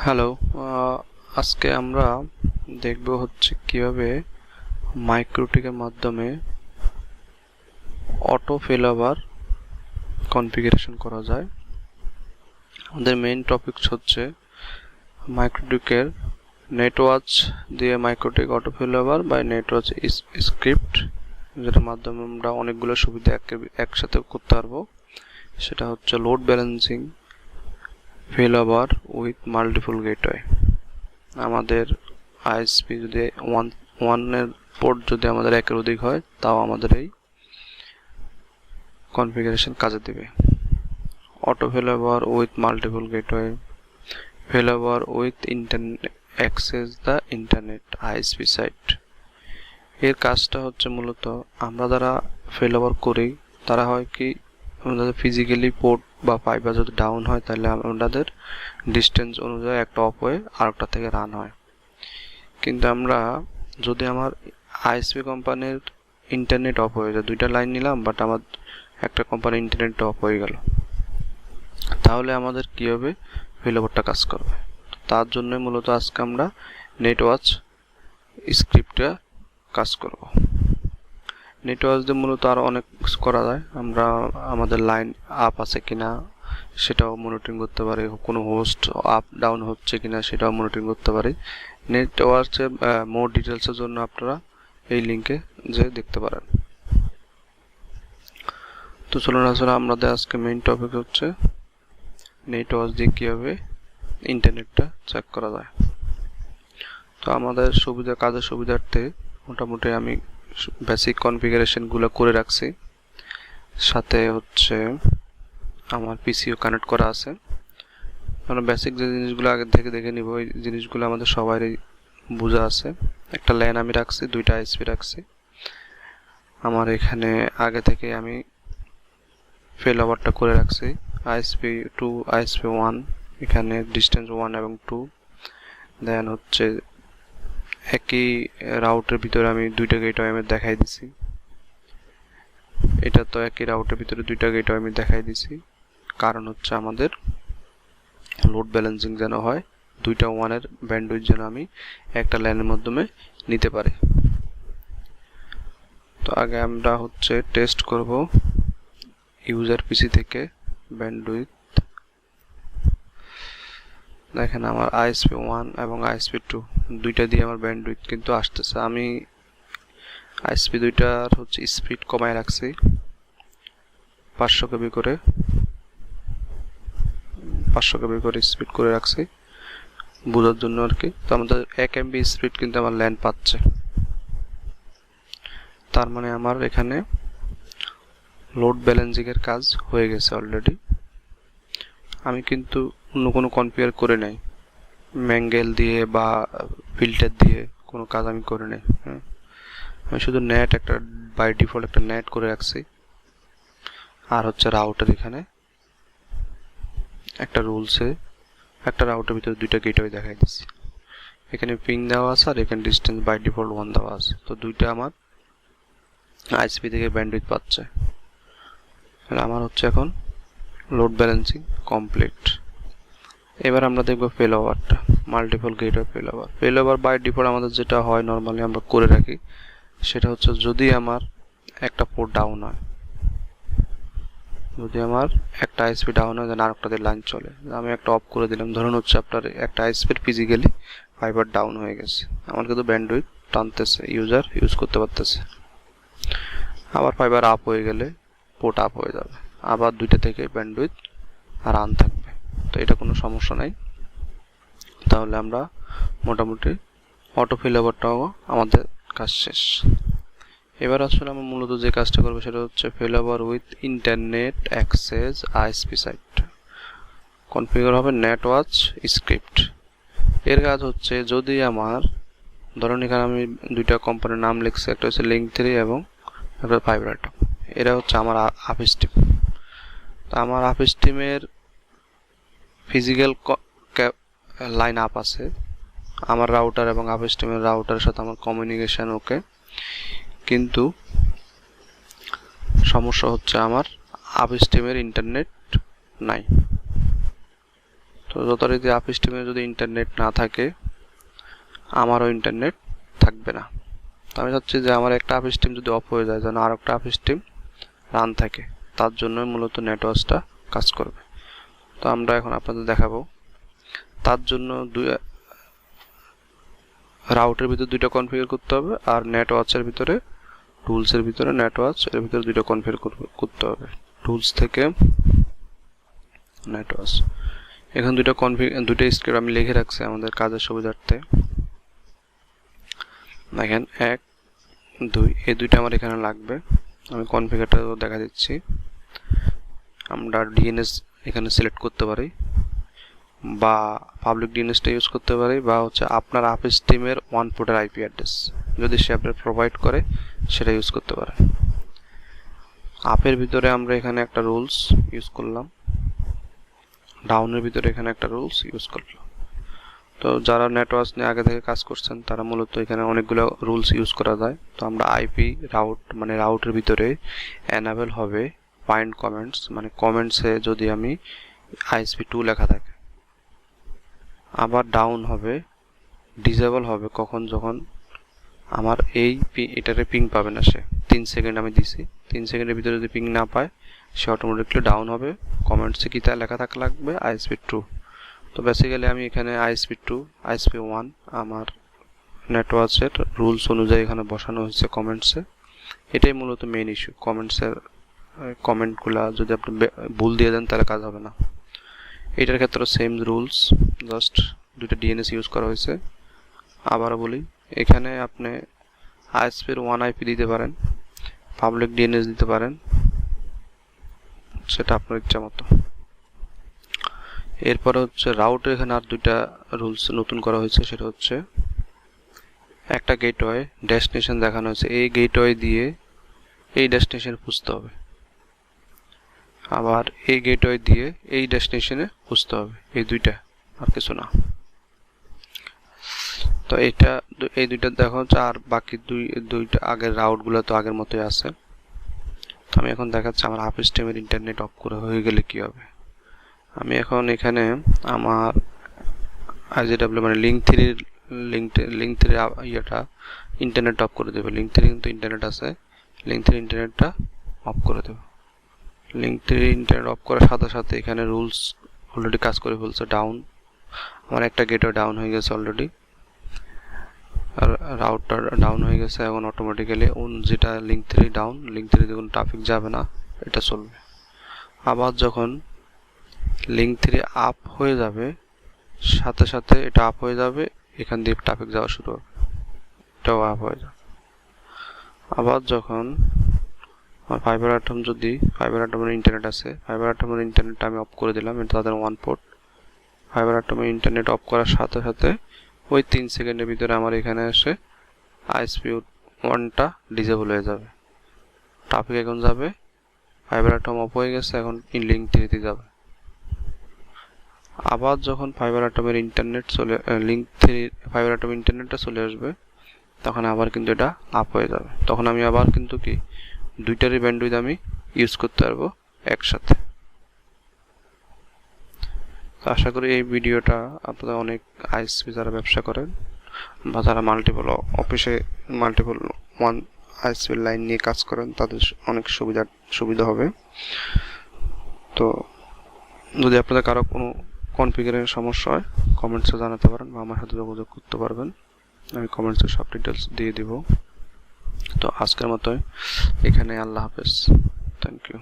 Hello, আজকে আমরা দেখব হচ্ছে কিভাবে মাইক্রোটিকের মাধ্যমে অটো ফেলওভার কনফিগারেশন করা যায়। আমাদের মেইন টপিক হচ্ছে মাইক্রোটিকের নেটওয়াচ দিয়ে মাইক্রোটিক অটো ফেলওভার বা নেটওয়াচ স্ক্রিপ্ট, যেটার মাধ্যমে আমরা অনেকগুলো সুবিধা একসাথে করতে পারবো। সেটা হচ্ছে load balancing failover with multiple gateway. আমাদের আইএসপি যদি ওয়ানের পোর্ট যদি আমাদের একের অধিক হয়, তাও আমাদের এই কনফিগারেশন কাজে দেবে। Auto failover with multiple gateway, failover with internet access the internet ISP side. এর কাজটা হচ্ছে মূলত আমরা যারা ফেলওভার করি তারা হয় কি, আমাদের ফিজিক্যালি পোর্ট বা ফাইবার যদি ডাউন হয় তাহলে আমাদের ডিস্টেন্স অনুযায়ী একটা অফ হয়ে আরেকটা থেকে রান হয়। কিন্তু আমরা যদি আমার আইএসপি কোম্পানির ইন্টারনেট অফ হয়ে যায়, দুইটা লাইন নিলাম বাট আমার একটা কোম্পানির ইন্টারনেট অফ হয়ে গেল, তাহলে আমাদের কি হবে, ফেলওভারটা কাজ করবে। তার জন্য মূলত আজকে আমরা নেটওয়াচ স্ক্রিপ্টটা কাজ করব। নেটওয়াচ দিয়ে মূলত আরও অনেক কিছু করা যায়। আমরা আমাদের লাইন আপ আছে কিনা সেটাও মনিটরিং করতে পারি, কোনো হোস্ট আপ ডাউন হচ্ছে কিনা সেটাও মনিটরিং করতে পারি। নেটওয়াচে মোর ডিটেলসের জন্য আপনারা এই লিঙ্কে যে দেখতে পারেন। তো চলুন আসলে আমাদের আজকে মেইন টপিক হচ্ছে নেটওয়াচ দিয়ে কীভাবে ইন্টারনেটটা চেক করা যায়। তো আমাদের কাজের সুবিধার্থে মোটামুটি আমি বেসিক কনফিগারেশনগুলো করে রাখছি, সাথে হচ্ছে আমার পিসিও কানেক্ট করা আছে। আমরা বেসিক যে জিনিসগুলো আগে থেকে দেখে নিব, এই জিনিসগুলো আমাদের সবারই বোঝা আছে। একটা ল্যান আমি রাখছি, দুইটা আইএসপি রাখছি। আমার এখানে আগে থেকে আমি ফেলওভারটা করে রাখছি। আইএসপি 2, আইএসপি 1, এখানে ডিস্টেন্স 1 এবং 2। দেন হচ্ছে একই রাউটের ভিতরে আমি দুইটা গেটওয়ে আমি দেখাই দিছি। এটা তো একই রাউটের ভিতরে দুইটা গেটওয়ে আমি দেখাই দিছি, কারণ হচ্ছে আমাদের লোড ব্যালেন্সিং যেন হয়, দুইটা ওয়ানের ব্যান্ডউইথ যেন আমি একটা লাইনের মাধ্যমে নিতে পারি। তো আগে আমরা হচ্ছে টেস্ট করব ইউজার পিসি থেকে ব্যান্ডউইথ। দেখেন আমার আইএসপি 1 এবং আইএসপি 2 দুইটা দিয়ে আমার ব্যান্ডউইথ কিন্তু আসতেছে। আমি আইএসপি দুইটার হচ্ছে স্পিড কমায় রাখছি 500 কেবি করে, 500 কেবি করে স্পিড করে রাখছি বোঝার জন্য আর কি। তো আমাদের 1 এমবি স্পিড কিন্তু আমার ল্যান পাচ্ছে, তার মানে আমার এখানে লোড ব্যালেন্সিং এর কাজ হয়ে গেছে অলরেডি। আমি কিন্তু অন্য কোনো কনফিগার করে নাই, ম্যাঙ্গেল দিয়ে বা ফিল্টার দিয়ে কোনো কাজ আমি করে নাই। আমি শুধু নেট একটা বাই ডিফল্ট একটা নেট করে রাখছি, আর হচ্ছে রাউটার এখানে একটা রুলসে একটা রাউটের ভিতরে দুইটা গেটওয়ে দেখাই দিচ্ছি। এখানে পিং দেওয়া আছে আর এখানে ডিস্টেন্স বাই ডিফল্ট 1 দেওয়া আছে। তো দুইটা আমার আইএসপি থেকে ব্যান্ডউইথ পাচ্ছে। আমার হচ্ছে এখন লোড ব্যালেন্সিং কমপ্লিট। এবার আমরা দেখব ফেলওভারটা, মাল্টিপল গেটওয়ে ফেলওভার। ফেলওভার বাই ডিফল্ট আমাদের যেটা হয় নর্মালি আমরা করে রাখি, সেটা হচ্ছে যদি আমার একটা পোর্ট ডাউন হয়, যদি আমার একটা আইএসপি ডাউন হয় দেন আরেকটা দিয়ে লাইন চলে, আমি একটা অফ করে দিলাম। ধরুন হচ্ছে আপনার একটা আইএসপির ফিজিক্যালি ফাইবার ডাউন হয়ে গেছে, আমার কিন্তু ব্যান্ডউইথ টানতেছে, ইউজার ইউজ করতে পারতেছে। আবার ফাইবার আপ হয়ে গেলে পোর্ট আপ হয়ে যাবে, আবার দুইটা থেকে ব্যান্ডউইথ রান থাকবে। তো এটা কোনো সমস্যা নাই। তাহলে আমরা মোটামুটি অটো ফেলওভারটাও আমাদের কাজ শেষ। এবার আসলে আমরা মূলত যে কাজটা করবো সেটা হচ্ছে failover with internet access ISP side. Configure হবে নেটওয়াচ স্ক্রিপ্ট। এর কাজ হচ্ছে যদি আমার, ধরুন এখানে আমি দুইটা কোম্পানির নাম লিখছি, একটা হচ্ছে লিঙ্ক 3 এবং একটা ফাইবার টপ। এরা হচ্ছে আমার আপ স্ট্রিম। তো আমার আপ স্ট্রিমের ফিজিক্যাল লাইন আপ আছে, আমার রাউটার এবং আপ স্ট্রিমের রাউটারের সাথে আমার কমিউনিকেশন ওকে, কিন্তু সমস্যা হচ্ছে আমার আপ স্ট্রিমের ইন্টারনেট নাই। তো যথারীতি আপ স্ট্রিমে যদি ইন্টারনেট না থাকে আমারও ইন্টারনেট থাকবে না। তো আমি চাচ্ছি যে আমার একটা আপ স্ট্রিম যদি অফ হয়ে যায় যেন আর একটা আপ স্ট্রিম রান থাকে, তার জন্যই মূলত নেটওয়ার্কটা কাজ করবে। তো আমরা এখন আপনাদের দেখাবো। তার জন্য রাউটের ভিতরে দুইটা কনফিগার করতে হবে, আর নেটওয়ার্কের ভিতরে টুলসের ভিতরে নেটওয়ার্ক এর ভিতরে দুইটা কনফিগার করতে হবে। টুলস থেকে নেটওয়ার্ক, এখানে দুইটা স্ক্রিপ্ট আমি লিখে রাখছি আমাদের কাজের সুবিধার্থে। দেখেন 1 2 এই দুইটা আমার এখানে লাগবে। আমি কনফিগারটা দেখা দিচ্ছি। আমরা ডিএনএস এখানে সিলেক্ট করতে পারি, বা পাবলিক ডিএনএসটা ইউজ করতে পারি, বা হচ্ছে আপনার আপ স্ট্রিমের ওয়ান পোর্টের আইপি অ্যাড্রেস যদি সে আপনার প্রোভাইড করে সেটা ইউজ করতে পারে। আপের ভিতরে আমরা এখানে একটা রুলস ইউজ করলাম, ডাউনের ভিতরে এখানে একটা রুলস ইউজ করলাম। তো যারা নেটওয়ার্ক নিয়ে আগে থেকে কাজ করছেন তারা মূলত এখানে অনেকগুলো রুলস ইউজ করা যায়। তো আমরা আইপি রাউট মানে রাউটের ভিতরে এনাবেল হবে ফাইন্ড কমেন্টস, মানে কমেন্টসে যদি আমি ISP 2 লেখা থাকে। আবার ডাউন হবে ডিসেবল হবে যখন আমার এটারে পিং পাবে না সে। 3 সেকেন্ড আমি দিছি, 3 সেকেন্ডের ভিতরে যদি পিং না পায় সে অটোমেটিকলি ডাউন হবে। কমেন্টসে কি তা লেখা থাকা লাগবে ISP 2। তো বেসিক্যালি আমি এখানে ISP 2 ISP 1 আমার নেটওয়ার্কের রুলস অনুযায়ী এখানে বসানো হয়েছে কমেন্টসে। এটাই মূলত মেইন ইস্যু। কমেন্টগুলা যদি আপনি ভুল দিয়ে দেন তাহলে কাজ হবে না। এটার ক্ষেত্রে সেম রুলস, জাস্ট দুইটা ডিএনএস ইউজ করা হয়েছে। আবারও বলি, এখানে আপনি ISP-র 1 IP দিতে পারেন, পাবলিক ডিএনএস দিতে পারেন, সেটা আপনার ইচ্ছা মতো। এরপরে হচ্ছে রাউটের এখানে আর দুইটা রুলস নতুন করা হয়েছে। সেটা হচ্ছে একটা গেটওয়ে ডেস্টিনেশন দেখানো হয়েছে, এই গেটওয়ে দিয়ে এই ডেস্টিনেশন খুঁজতে হবে, আবার এই গেটওয়ে দিয়ে এই ডেস্টিনেশনে খুঁজতে হবে। এই দুইটা, আর কিছু না। তো এই দুইটা দেখা হচ্ছে, আর বাকি দুইটা আগের রাউটগুলো তো আগের মতোই আছে। তো আমি এখন দেখাচ্ছি আমার আপ স্ট্রিমের ইন্টারনেট অফ করে হয়ে গেলে কি হবে। আমি এখন এখানে আমার IGW মানে লিঙ্ক 3 ইয়েটা ইন্টারনেট অফ করে দেবে। লিঙ্ক 3 কিন্তু ইন্টারনেট আছে, লিঙ্ক 3 ইন্টারনেটটা অফ করে দেবে। লিঙ্ক 3 ইন্টারনেট অফ করার সাথে সাথে এখানে রুলস অলরেডি কাজ করে ফেলছে। ডাউন, আমার একটা গেটওয়ে ডাউন হয়ে গেছে অলরেডি, আর রাউটার ডাউন হয়ে গেছে। এখন অটোমেটিক্যালি যেটা লিঙ্ক 3 ডাউন, লিঙ্ক 3 তে কোনো ট্রাফিক যাবে না, এটা চলবে। আবার যখন লিঙ্ক 3 আপ হয়ে যাবে সাথে সাথে এটা আপ হয়ে যাবে, এখান দিয়ে ট্রাফিক যাওয়া শুরু হবে, এটাও আপ হয়ে যাবে। আবার যখন আমার ফাইবার আটমের ইন্টারনেট আছে, ফাইবার আটমের ইন্টারনেটটা আমি অফ করে দিলাম, এটা তাদের ওয়ান পোর্ট। ফাইবার আটমের ইন্টারনেট অফ করার সাথে সাথে ওই 3 সেকেন্ডের ভিতরে আমার এখানে এসে ISP 1টা ডিসেবল হয়ে যাবে, ট্রাফিক এখন যাবে। ফাইবার আটম অফ হয়ে গেছে, এখন লিঙ্ক 3 তে যাবে। আবার যখন ফাইবার আটমের ইন্টারনেটটা চলে আসবে, তখন আবার কিন্তু এটা আপ হয়ে যাবে। তখন আমি আবার কিন্তু কি দুইটারই ব্যান্ডউইথ আমি ইউজ করতে পারবো একসাথে। আশা করি এই ভিডিওটা আপনারা অনেক ISP যারা ব্যবসা করেন বা যারা মাল্টিপল ওয়ান ISP লাইন নিয়ে কাজ করেন তাদের অনেক সুবিধা হবে। তো যদি আপনাদের কারো কোনো কনফিগারেশন সমস্যা হয় কমেন্টসে জানাতে পারেন বা আমার সাথে যোগাযোগ করতে পারবেন, আমি কমেন্টসে সব ডিটেলস দিয়ে দিব। তো আজকের মতো এখানে, আল্লাহ হাফেজ, থ্যাংক ইউ।